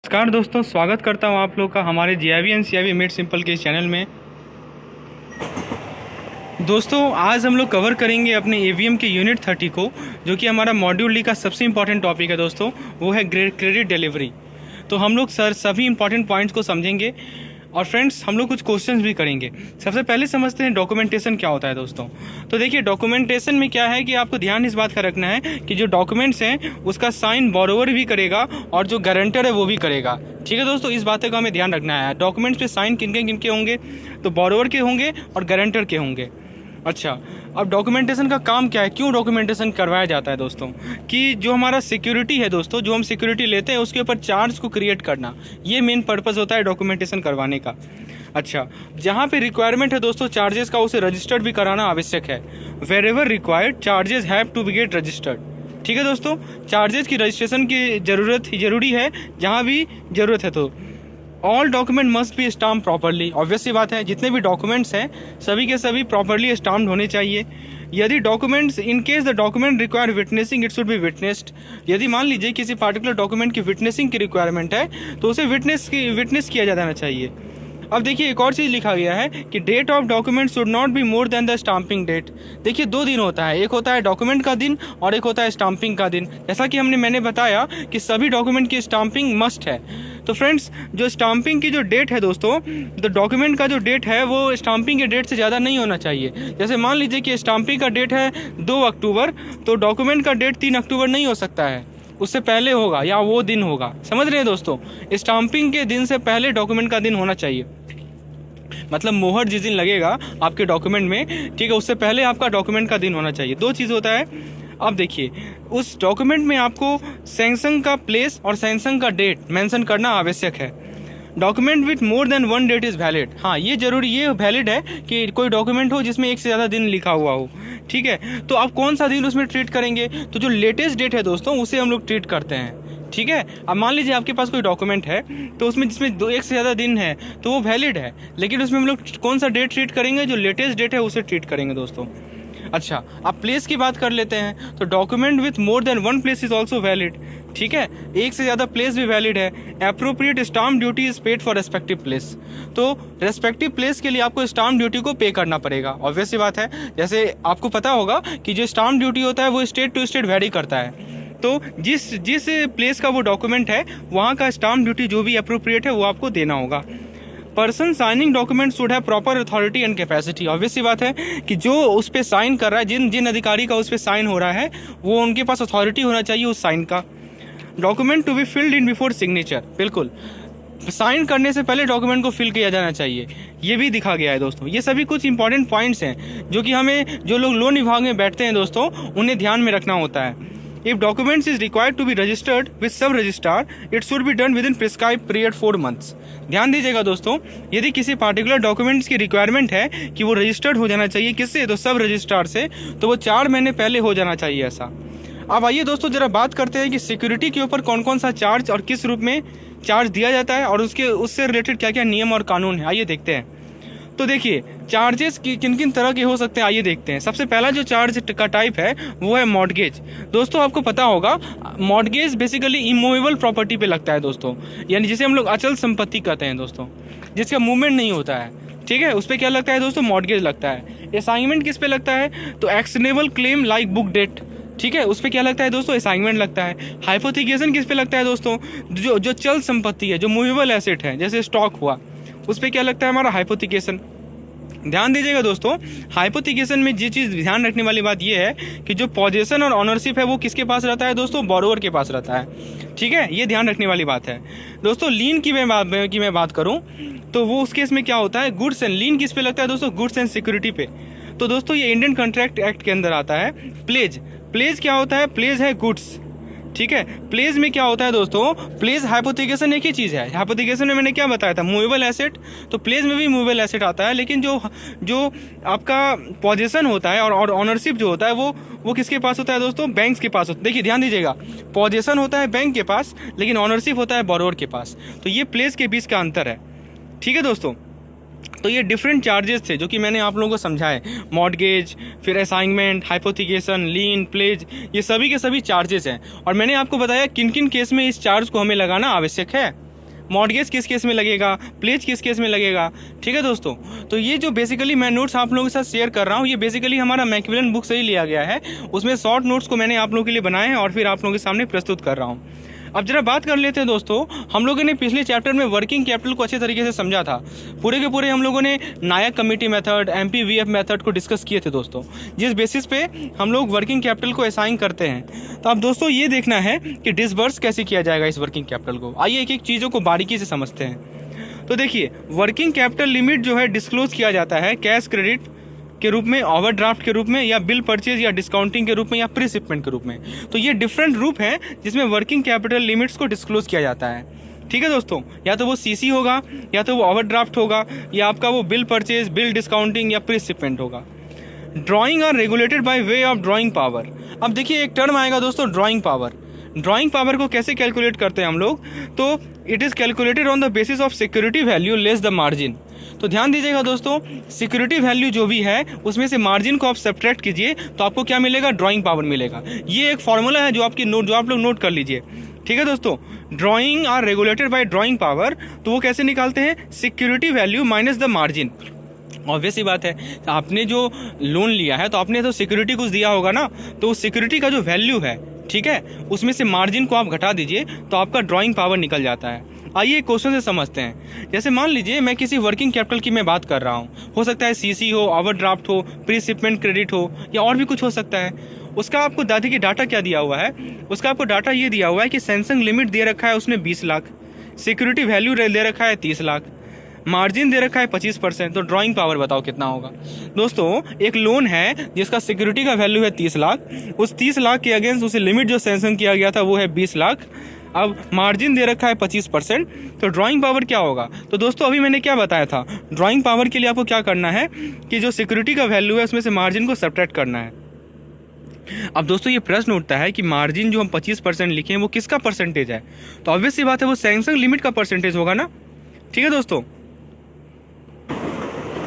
नमस्कार दोस्तों, स्वागत करता हूं आप लोग का हमारे जीआईवी एंड सीआईवी मेड सिंपल के इस चैनल में। दोस्तों आज हम लोग कवर करेंगे अपने एवीएम के यूनिट 30 को, जो कि हमारा मॉड्यूल डी का सबसे इम्पॉर्टेंट टॉपिक है दोस्तों। वो है क्रेडिट डिलीवरी। तो हम लोग सभी इंपॉर्टेंट पॉइंट्स को समझेंगे और फ्रेंड्स हम लोग कुछ क्वेश्चंस भी करेंगे। सबसे पहले समझते हैं डॉक्यूमेंटेशन क्या होता है दोस्तों। तो देखिए डॉक्यूमेंटेशन में क्या है कि आपको ध्यान इस बात का रखना है कि जो डॉक्यूमेंट्स हैं उसका साइन बोरोवर भी करेगा और जो गारंटर है वो भी करेगा। ठीक है दोस्तों, इस बात का हमें ध्यान रखना है। डॉक्यूमेंट्स पे साइन किनके होंगे, तो बोरोवर के होंगे और गारंटर के होंगे। अच्छा, अब डॉक्यूमेंटेशन का काम क्या है, क्यों डॉक्यूमेंटेशन करवाया जाता है दोस्तों, कि जो हमारा सिक्योरिटी है दोस्तों, जो हम सिक्योरिटी लेते हैं उसके ऊपर चार्ज को क्रिएट करना, ये मेन पर्पस होता है डॉक्यूमेंटेशन करवाने का। अच्छा, जहाँ पे रिक्वायरमेंट है दोस्तों चार्जेस का, उसे रजिस्टर्ड भी कराना आवश्यक है। Wherever required charges have to be get registered. ठीक है दोस्तों, चार्जेस की रजिस्ट्रेशन की जरूरी है जहाँ भी ज़रूरत है। तो all document must be stamp properly. Obvious सी बात है, जितने भी डॉक्यूमेंट्स हैं सभी के सभी प्रॉपरली स्टाम्प्ड होने चाहिए। यदि documents in case the document require witnessing it should be witnessed. यदि मान लीजिए किसी पार्टिकुलर डॉक्यूमेंट की विटनेसिंग की रिक्वायरमेंट है तो उसे विटनेस किया जाना चाहिए। अब देखिए एक और चीज़ लिखा गया है कि date of document should not be more than the stamping date. देखिए दो दिन होता है, एक होता है डॉक्यूमेंट का दिन और एक होता है स्टाम्पिंग का दिन। जैसा कि मैंने बताया कि सभी डॉक्यूमेंट की स्टाम्पिंग मस्ट है। तो फ्रेंड्स जो स्टाम्पिंग की जो डेट है दोस्तों, तो डॉक्यूमेंट का जो डेट है वो स्टाम्पिंग के डेट से ज़्यादा नहीं होना चाहिए। जैसे मान लीजिए कि स्टाम्पिंग का डेट है 2 अक्टूबर, तो डॉक्यूमेंट का डेट 3 अक्टूबर नहीं हो सकता है, उससे पहले होगा या वो दिन होगा। समझ रहे हैं दोस्तों, स्टाम्पिंग के दिन से पहले डॉक्यूमेंट का दिन होना चाहिए। मतलब मोहर जिस दिन लगेगा आपके डॉक्यूमेंट में, ठीक है, उससे पहले आपका डॉक्यूमेंट का दिन होना चाहिए। दो चीज़ होता है। अब देखिए उस डॉक्यूमेंट में आपको सैंक्शन का प्लेस और सैंक्शन का डेट मेंशन करना आवश्यक है। Document with more than 1 that is valid. हाँ, ये वैलिड है कि कोई डॉक्यूमेंट हो जिसमें एक से ज़्यादा दिन लिखा हुआ हो। ठीक है, तो आप कौन सा दिन उसमें ट्रीट करेंगे, तो जो लेटेस्ट डेट है दोस्तों उसे हम लोग ट्रीट करते हैं। ठीक है, अब मान लीजिए आपके पास कोई डॉक्यूमेंट है तो उसमें जिसमें एक से ज़्यादा दिन है तो वो वैलिड है, लेकिन उसमें हम लोग कौन सा डेट ट्रीट करेंगे, जो लेटेस्ट डेट है उसे ट्रीट करेंगे दोस्तों। अच्छा, अब प्लेस की बात कर लेते हैं। तो document with more than 1 place is also valid. ठीक है, एक से ज़्यादा प्लेस भी वैलिड है। Appropriate stamp duty is paid for respective place. तो रेस्पेक्टिव प्लेस के लिए आपको स्टाम्प ड्यूटी को पे करना पड़ेगा। ऑब्वियस सी बात है, जैसे आपको पता होगा कि जो स्टाम्प ड्यूटी होता है वो स्टेट टू स्टेट वेरी करता है। तो जिस प्लेस का वो डॉक्यूमेंट है वहाँ का स्टाम्प ड्यूटी जो भी अप्रोप्रिएट है वो आपको देना होगा। Person signing document should have proper authority and capacity. Obvious सी बात है कि जो उस पर साइन कर रहा है, जिन अधिकारी का उस पर साइन हो रहा है, वो उनके पास अथॉरिटी होना चाहिए उस साइन का। Document to be filled in before signature. बिल्कुल, साइन करने से पहले डॉक्यूमेंट को फिल किया जाना चाहिए, ये भी दिखा गया है दोस्तों। ये सभी कुछ इंपॉर्टेंट पॉइंट्स हैं जो कि हमें, जो लोग लोन विभाग में बैठते हैं दोस्तों, उन्हें ध्यान में रखना होता है। If documents is required to be registered with sub-registrar, it should be done within prescribed period 4 months. ध्यान दीजिएगा दोस्तों, यदि किसी पार्टिकुलर डॉक्यूमेंट्स की रिक्वायरमेंट है कि वो रजिस्टर्ड हो जाना चाहिए, किससे, तो सब रजिस्ट्रार से, तो वो 4 महीने पहले हो जाना चाहिए ऐसा। अब आइए दोस्तों जरा बात करते हैं कि सिक्योरिटी के ऊपर कौन कौन सा चार्ज और किस रूप में चार्ज दिया जाता है और उससे रिलेटेड क्या क्या नियम और कानून है, आइए देखते हैं। तो देखिए चार्जेस किन किन तरह के हो सकते हैं, आइए देखते हैं। सबसे पहला जो चार्ज का टाइप है वो है मॉर्गेज। दोस्तों आपको पता होगा मॉर्गेज बेसिकली इमूवेबल प्रॉपर्टी पे लगता है दोस्तों, यानी जिसे हम लोग अचल संपत्ति कहते हैं दोस्तों, जिसका मूवमेंट नहीं होता है। ठीक है, उस पर क्या लगता है दोस्तों, मॉर्गेज लगता है। असाइनमेंट किस पे लगता है, तो actionable claim like book debt. ठीक है, उस पर क्या लगता है दोस्तों, असाइनमेंट लगता है। हाइपोथिकेशन किस पे लगता है दोस्तों, जो चल संपत्ति है, जो मूवेबल एसेट है, जैसे स्टॉक हुआ, उस पर क्या लगता है हमारा, हाइपोथिकेशन। ध्यान दीजिएगा दोस्तों, हाइपोथिकेशन में जी चीज़ ध्यान रखने वाली बात यह है कि जो पोजीशन और ऑनरशिप है वो किसके पास रहता है दोस्तों, बोरोवर के पास रहता है। ठीक है, ये ध्यान रखने वाली बात है दोस्तों। लीन की मैं बात करूं तो वो उस केस में क्या होता है, गुड्स एंड, लीन किस पे लगता है दोस्तों, गुड्स एंड सिक्योरिटी पे। तो दोस्तों ये इंडियन कॉन्ट्रैक्ट एक्ट के अंदर आता है। प्लेज क्या होता है, प्लेज है गुड्स। ठीक है, प्लेज में क्या होता है दोस्तों, प्लेज हाइपोथिकेशन एक ही चीज़ है। हाइपोथिकेशन में मैंने क्या बताया था, मूवेबल एसेट, तो प्लेज में भी मूवेबल एसेट आता है, लेकिन जो आपका पोजीशन होता है और ऑनरशिप जो होता है वो किसके पास होता है दोस्तों, बैंक्स के पास होता है। देखिए ध्यान दीजिएगा, पोजीशन होता है बैंक के पास लेकिन ऑनरशिप होता है बोरोवर के पास। तो ये प्लेज के बीच का अंतर है। ठीक है दोस्तों, तो ये डिफरेंट चार्जेस थे जो कि मैंने आप लोगों को समझाए। मॉर्गेज, फिर असाइनमेंट, हाइपोथिकेशन, लीन, प्लेज, ये सभी के सभी चार्जेस हैं। और मैंने आपको बताया किन किन केस में इस चार्ज को हमें लगाना आवश्यक है। मॉर्गेज किस केस में लगेगा, प्लेज किस केस में लगेगा। ठीक है दोस्तों, तो ये जो बेसिकली मैं नोट्स आप लोगों के साथ शेयर कर रहा हूँ, ये बेसिकली हमारा मैकिमिलन बुक से ही लिया गया है। उसमें शॉर्ट नोट्स को मैंने आप लोगों के लिए बनाए हैं और फिर आप लोगों के सामने प्रस्तुत कर रहा हूँ। अब जरा बात कर लेते हैं दोस्तों, हम लोगों ने पिछले चैप्टर में वर्किंग कैपिटल को अच्छे तरीके से समझा था। पूरे के पूरे हम लोगों ने नायक कमेटी मेथड, MPVF मेथड को डिस्कस किए थे दोस्तों, जिस बेसिस पे हम लोग वर्किंग कैपिटल को असाइन करते हैं। तो अब दोस्तों ये देखना है कि डिसबर्स कैसे किया जाएगा इस वर्किंग कैपिटल को। आइए एक एक चीज़ों को बारीकी से समझते हैं। तो देखिए, वर्किंग कैपिटल लिमिट जो है डिस्क्लोज किया जाता है कैश क्रेडिट के रूप में, ओवरड्राफ्ट के रूप में, या बिल परचेज या डिस्काउंटिंग के रूप में, या प्री शिपमेंट के रूप में। तो ये डिफरेंट रूप हैं जिसमें वर्किंग कैपिटल लिमिट्स को डिस्क्लोज किया जाता है। ठीक है दोस्तों, या तो वो CC होगा, या तो वो ओवरड्राफ्ट होगा, या आपका वो बिल परचेज, बिल डिस्काउंटिंग या प्री शिपमेंट होगा। Drawing are regulated by way of drawing power. अब देखिए एक टर्म आएगा दोस्तों, ड्राइंग पावर। ड्राइंग पावर को कैसे कैलकुलेट करते हैं हम लोग, तो it is calculated on the basis of security value less the margin. तो ध्यान दीजिएगा दोस्तों, सिक्योरिटी वैल्यू जो भी है उसमें से मार्जिन को आप सब्ट्रैक्ट कीजिए तो आपको क्या मिलेगा, ड्राइंग पावर मिलेगा। ये एक फॉर्मूला है जो आप लोग नोट कर लीजिए। ठीक है दोस्तों, drawing are regulated by drawing power, तो वो कैसे निकालते हैं, security value minus the margin. Obvious सी बात है, आपने जो लोन लिया है तो आपने तो सिक्योरिटी कुछ दिया होगा ना, तो उस सिक्योरिटी का जो वैल्यू है, ठीक है, उसमें से मार्जिन को आप घटा दीजिए तो आपका ड्राइंग पावर निकल जाता है। आइए क्वेश्चन से समझते हैं। जैसे मान लीजिए मैं किसी वर्किंग कैपिटल की मैं बात कर रहा हूँ, हो सकता है CC हो, ओवरड्राफ्ट हो, प्री शिपमेंट क्रेडिट हो, या और भी कुछ हो सकता है। उसका आपको दादी की डाटा क्या दिया हुआ है, उसका आपको डाटा ये दिया हुआ है कि सैमसंग लिमिट दे रखा है उसने 20 लाख, सिक्योरिटी वैल्यू दे रखा है 30 लाख, मार्जिन दे रखा है 25%। तो ड्राइंग पावर बताओ कितना होगा। दोस्तों एक लोन है जिसका सिक्योरिटी का वैल्यू है 30 लाख, उस 30 लाख के अगेंस्ट उसे लिमिट जो सैंक्शन किया गया था वो है 20 लाख, अब मार्जिन दे रखा है 25%। तो ड्राइंग पावर क्या होगा, तो दोस्तों अभी मैंने क्या बताया था, ड्राइंग पावर के लिए आपको क्या करना है कि जो सिक्योरिटी का वैल्यू है उसमें से मार्जिन को सब्ट्रैक्ट करना है। अब दोस्तों ये प्रश्न उठता है कि मार्जिन जो हम 25% लिखे हैं वो किसका परसेंटेज है, तो ऑब्वियस सी बात है वो सैमसंग लिमिट का परसेंटेज होगा ना। ठीक है दोस्तों,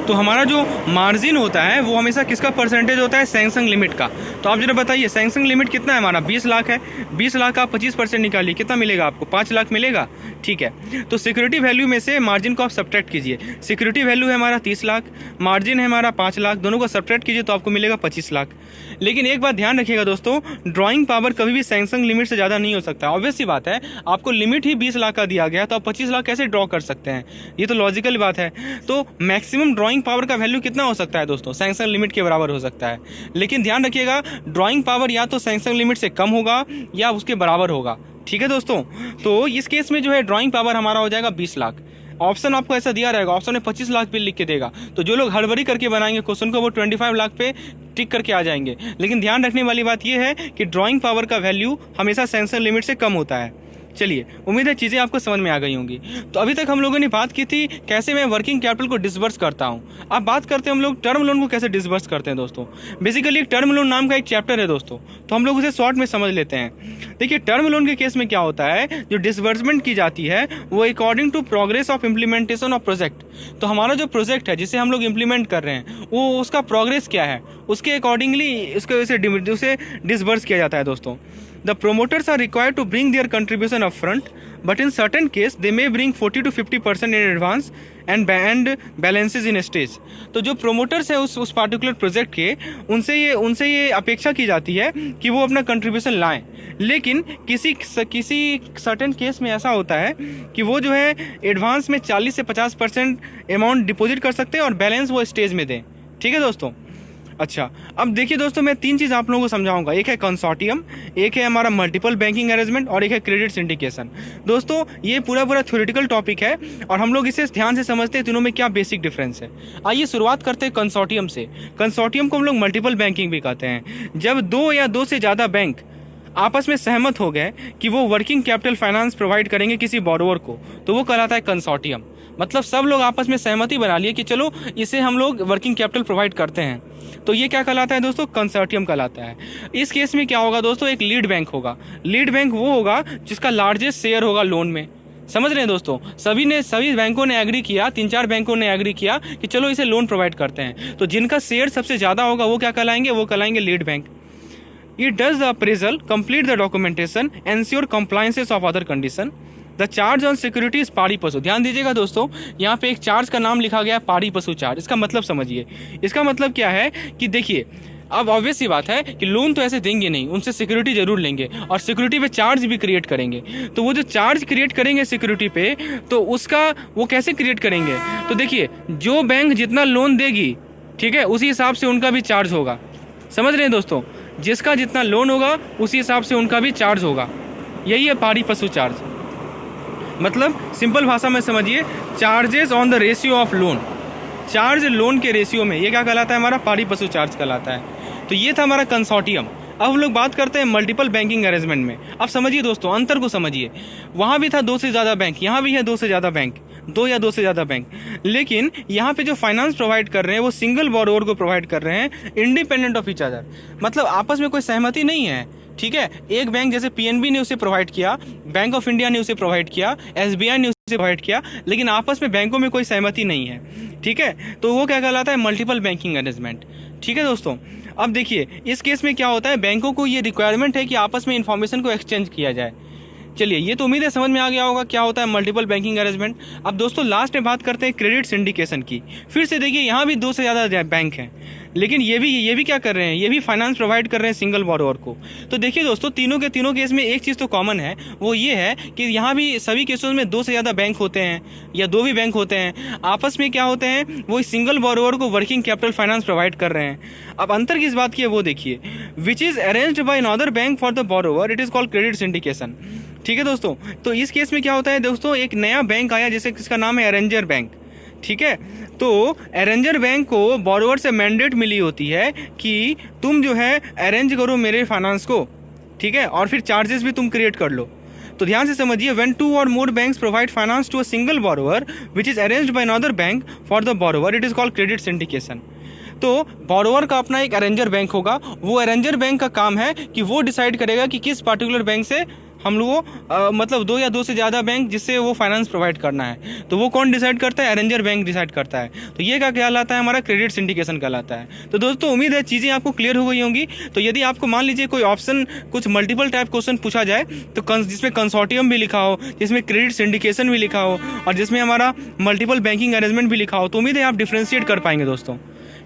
तो हमारा जो मार्जिन होता है वो हमेशा किसका परसेंटेज होता है, सैमसंग लिमिट का। तो आप जरा बताइए सैमसंग लिमिट कितना है हमारा, 20 लाख है, 20 लाख का 25% निकालिए, कितना मिलेगा आपको, 5 लाख मिलेगा। ठीक है, तो सिक्योरिटी वैल्यू में से मार्जिन को आप सब्ट्रैक्ट कीजिए। सिक्योरिटी वैल्यू है हमारा 30 लाख, मार्जिन है हमारा 5 लाख, दोनों को सब्ट्रैक्ट कीजिए तो आपको मिलेगा 25 लाख। लेकिन एक बात ध्यान रखिएगा दोस्तों, ड्राइंग पावर कभी भी सैमसंग लिमिट से ज़्यादा नहीं हो सकता। ऑब्वियस सी बात है, आपको लिमिट ही 20 लाख का दिया गया तो आप 25 लाख कैसे ड्रॉ कर सकते हैं, ये तो लॉजिकल बात है। तो मैक्सिमम ड्राइंग पावर का वैल्यू कितना हो सकता है दोस्तों, सैमसंग लिमिट के बराबर हो सकता है। लेकिन ध्यान रखिएगा ड्राइंग पावर या तो सैमसंग लिमिट से कम होगा या उसके बराबर होगा। ठीक है दोस्तों, तो इस केस में जो है ड्राइंग पावर हमारा हो जाएगा 20 लाख। ऑप्शन आपको ऐसा दिया रहेगा, ऑप्शन में 25 लाख पे लिख के देगा, तो जो लोग हड़बड़ी करके बनाएंगे क्वेश्चन को वो 25 लाख पे टिक करके आ जाएंगे। लेकिन ध्यान रखने वाली बात यह है कि ड्राइंग पावर का वैल्यू हमेशा सैमसंग लिमिट से कम होता है। चलिए, उम्मीद है चीज़ें आपको समझ में आ गई होंगी। तो अभी तक हम लोगों ने बात की थी कैसे मैं वर्किंग कैपिटल को डिसबर्स करता हूं। अब बात करते हैं हम लोग टर्म लोन को कैसे डिसबर्स करते हैं दोस्तों। बेसिकली टर्म लोन नाम का एक चैप्टर है दोस्तों, तो हम लोग उसे शॉर्ट में समझ लेते हैं। देखिए टर्म लोन के केस में क्या होता है, जो डिसबर्समेंट की जाती है वो according to progress of implementation of project. तो हमारा जो प्रोजेक्ट है जिसे हम लोग इम्प्लीमेंट कर रहे हैं वो उसका प्रोग्रेस क्या है, उसके अकॉर्डिंगली उसे डिसबर्स किया जाता है दोस्तों। The promoters are required to bring their contribution up front, but in certain case they may bring 40 to 50% in advance and balances in stage। तो जो प्रोमोटर्स है उस पार्टिकुलर प्रोजेक्ट के, उनसे ये अपेक्षा की जाती है कि वो अपना कंट्रीब्यूशन लाएं। लेकिन किसी सर्टेन केस में ऐसा होता है कि वो जो है एडवांस में 40 से 50% अमाउंट डिपॉजिट कर सकते हैं और बैलेंस वो स्टेज में दें। ठीक है दोस्तों, अच्छा अब देखिए दोस्तों, मैं 3 चीज़ आप लोगों को समझाऊंगा। एक है कंसोर्टियम, एक है हमारा मल्टीपल बैंकिंग अरेंजमेंट और एक है क्रेडिट सिंडिकेशन। दोस्तों ये पूरा थ्योरेटिकल टॉपिक है और हम लोग इसे ध्यान से समझते हैं तीनों में क्या बेसिक डिफरेंस है। आइए शुरुआत करते हैं कंसोर्टियम से। कंसोर्टियम को हम लोग मल्टीपल बैंकिंग भी कहते हैं। जब 2 या 2 से ज़्यादा बैंक आपस में सहमत हो गए कि वो वर्किंग कैपिटल फाइनेंस प्रोवाइड करेंगे किसी बोरोवर को, तो वो कहलाता है कंसोर्टियम। मतलब सब लोग आपस में सहमति बना लिए कि चलो इसे हम लोग वर्किंग कैपिटल प्रोवाइड करते हैं, तो ये क्या कहलाता है दोस्तों, कंसोर्टियम कहलाता है। इस केस में क्या होगा दोस्तों, एक लीड बैंक होगा। लीड बैंक वो होगा जिसका लार्जेस्ट शेयर होगा लोन में। समझ रहे हैं दोस्तों, सभी बैंकों ने एग्री किया, 3-4 बैंकों ने एग्री किया कि चलो इसे लोन प्रोवाइड करते हैं, तो जिनका शेयर सबसे ज़्यादा होगा वो क्या कहलाएंगे, वो कहलाएंगे lead bank. It does the appraisal, complete the documentation, ensure compliances of other condition, the charge on security is पाड़ी पशु। ध्यान दीजिएगा दोस्तों, यहाँ पे एक चार्ज का नाम लिखा गया है पाड़ी पशु चार्ज। इसका मतलब समझिए, इसका मतलब क्या है कि देखिए, अब ऑब्वियस सी बात है कि लोन तो ऐसे देंगे नहीं, उनसे सिक्योरिटी जरूर लेंगे और सिक्योरिटी पे चार्ज भी क्रिएट करेंगे। तो वो जो चार्ज क्रिएट करेंगे सिक्योरिटी पे, तो उसका वो कैसे क्रिएट करेंगे? तो देखिए, जो बैंक जितना लोन देगी, ठीक है, उसी हिसाब से उनका भी चार्ज होगा। समझ रहे हैं दोस्तों, जिसका जितना लोन होगा उसी हिसाब से उनका भी चार्ज होगा। यही है पाड़ी पशु चार्ज। मतलब सिंपल भाषा में समझिए, charges on the ratio of loan, charge loan के रेशियो में, ये क्या कहलाता है? हमारा पाड़ी पशु चार्ज कहलाता है। तो ये था हमारा कंसोर्टियम। अब हम लोग बात करते हैं मल्टीपल बैंकिंग अरेंजमेंट में। अब समझिए दोस्तों, अंतर को समझिए। वहाँ भी था 2 से ज़्यादा बैंक, यहाँ भी है 2 से ज़्यादा बैंक, 2 या 2 से ज़्यादा बैंक, लेकिन यहाँ पे जो फाइनेंस प्रोवाइड कर रहे हैं वो सिंगल बोरोवर को प्रोवाइड कर रहे हैं, इंडिपेंडेंट ऑफ ईच अदर। मतलब आपस में कोई सहमति नहीं है, ठीक है। एक बैंक जैसे पीएनबी ने उसे प्रोवाइड किया, बैंक ऑफ इंडिया ने उसे प्रोवाइड किया, एसबीआई ने उसे प्रोवाइड किया, लेकिन आपस में बैंकों में कोई सहमति नहीं है, ठीक है। तो वो क्या कहलाता है? मल्टीपल बैंकिंग अरेंजमेंट, ठीक है दोस्तों। अब देखिए, इस केस में क्या होता है, बैंकों को ये रिक्वायरमेंट है कि आपस में इंफॉर्मेशन को एक्सचेंज किया जाए। चलिए, ये तो उम्मीद है समझ में आ गया होगा क्या होता है मल्टीपल बैंकिंग अरेंजमेंट। अब दोस्तों लास्ट में बात करते हैं क्रेडिट सिंडिकेशन की। फिर से देखिए, यहाँ भी 2 से ज़्यादा बैंक हैं, लेकिन ये भी क्या कर रहे हैं? ये भी फाइनेंस प्रोवाइड कर रहे हैं सिंगल बोरोवर को। तो देखिए दोस्तों, तीनों के तीनों केस में एक चीज़ तो कॉमन है, वो ये है कि यहाँ भी सभी केसों में 2 से ज़्यादा बैंक होते हैं या 2 भी बैंक होते हैं। आपस में क्या होते हैं? वो सिंगल बोरोवर को वर्किंग कैपिटल फाइनेंस प्रोवाइड कर रहे हैं। अब अंतर किस बात की है वो देखिए, which is arranged by another bank for the borrower, it is called credit syndication, ठीक है दोस्तों। तो इस केस में क्या होता है दोस्तों, एक नया बैंक आया जैसे इसका नाम है अरेंजर बैंक, ठीक है। तो अरेंजर बैंक को बोरोवर से मैंडेट मिली होती है कि तुम जो है अरेंज करो मेरे फाइनेंस को, ठीक है, और फिर चार्जेस भी तुम क्रिएट कर लो। तो ध्यान से समझिए, व्हेन 2 और more banks provide finance to a single borrower which is arranged by another bank for the borrower, it is called credit syndication. तो बोरोवर का अपना एक अरेंजर बैंक होगा। वो अरेंजर बैंक का काम है कि वो डिसाइड करेगा कि किस पार्टिकुलर बैंक से हम लोगों मतलब 2 या 2 से ज़्यादा बैंक जिससे वो फाइनेंस प्रोवाइड करना है। तो वो कौन डिसाइड करता है? अरेंजर बैंक डिसाइड करता है। तो ये क्या कहलाता है? हमारा क्रेडिट सिंडिकेशन कहलाता है। तो दोस्तों उम्मीद है चीज़ें आपको क्लियर हो गई होंगी। तो यदि आपको मान लीजिए कोई ऑप्शन कुछ मल्टीपल टाइप क्वेश्चन पूछा जाए, तो जिसमें कंसोर्टियम भी लिखा हो, जिसमें क्रेडिट सिंडिकेशन भी लिखा हो और जिसमें हमारा मल्टीपल बैंकिंग अरेंजमेंट भी लिखा हो, तो उम्मीद है आप डिफ्रेंशिएट कर पाएंगे दोस्तों,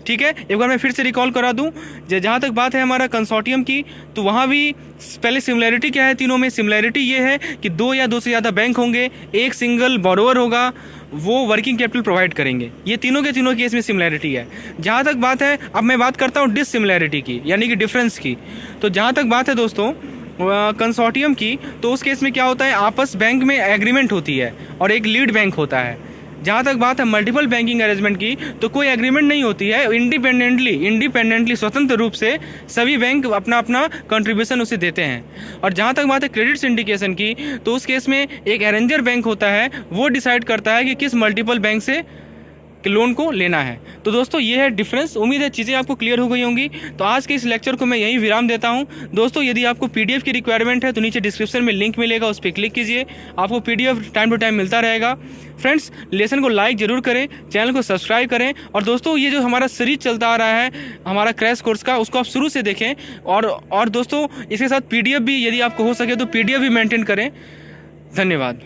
ठीक है। एक बार मैं फिर से रिकॉल करा दूं, जहाँ तक बात है हमारा कंसोर्टियम की, तो वहाँ भी पहले सिमिलैरिटी क्या है? तीनों में सिमिलैरिटी ये है कि 2 या 2 से ज़्यादा बैंक होंगे, एक सिंगल बोरोवर होगा, वो वर्किंग कैपिटल प्रोवाइड करेंगे। ये तीनों के तीनों केस में सिमिलैरिटी है। जहाँ तक बात है, अब मैं बात करता हूँ डिससिमिलैरिटी की, यानी कि डिफरेंस की। तो जहाँ तक बात है दोस्तों कंसोर्टियम की, तो उस केस में क्या होता है? आपस बैंक में एग्रीमेंट होती है और एक लीड बैंक होता है। जहाँ तक बात है मल्टीपल बैंकिंग अरेंजमेंट की, तो कोई एग्रीमेंट नहीं होती है, इंडिपेंडेंटली स्वतंत्र रूप से सभी बैंक अपना अपना कंट्रीब्यूशन उसे देते हैं। और जहाँ तक बात है क्रेडिट सिंडिकेशन की, तो उस केस में एक अरेंजर बैंक होता है, वो डिसाइड करता है कि किस मल्टीपल बैंक से लोन को लेना है। तो दोस्तों ये है डिफरेंस। उम्मीद है चीज़ें आपको क्लियर हो गई होंगी। तो आज के इस लेक्चर को मैं यहीं विराम देता हूं। दोस्तों यदि आपको पीडीएफ की रिक्वायरमेंट है तो नीचे डिस्क्रिप्शन में लिंक मिलेगा, उस पर क्लिक कीजिए, आपको पीडीएफ टाइम टू टाइम मिलता रहेगा। फ्रेंड्स, लेसन को लाइक जरूर करें, चैनल को सब्सक्राइब करें, और दोस्तों ये जो हमारा सीरीज चलता आ रहा है हमारा क्रैश कोर्स का, उसको आप शुरू से देखें। और दोस्तों इसके साथ पीडीएफ भी, यदि आपको हो सके तो पीडीएफ भी मेंटेन करें। धन्यवाद।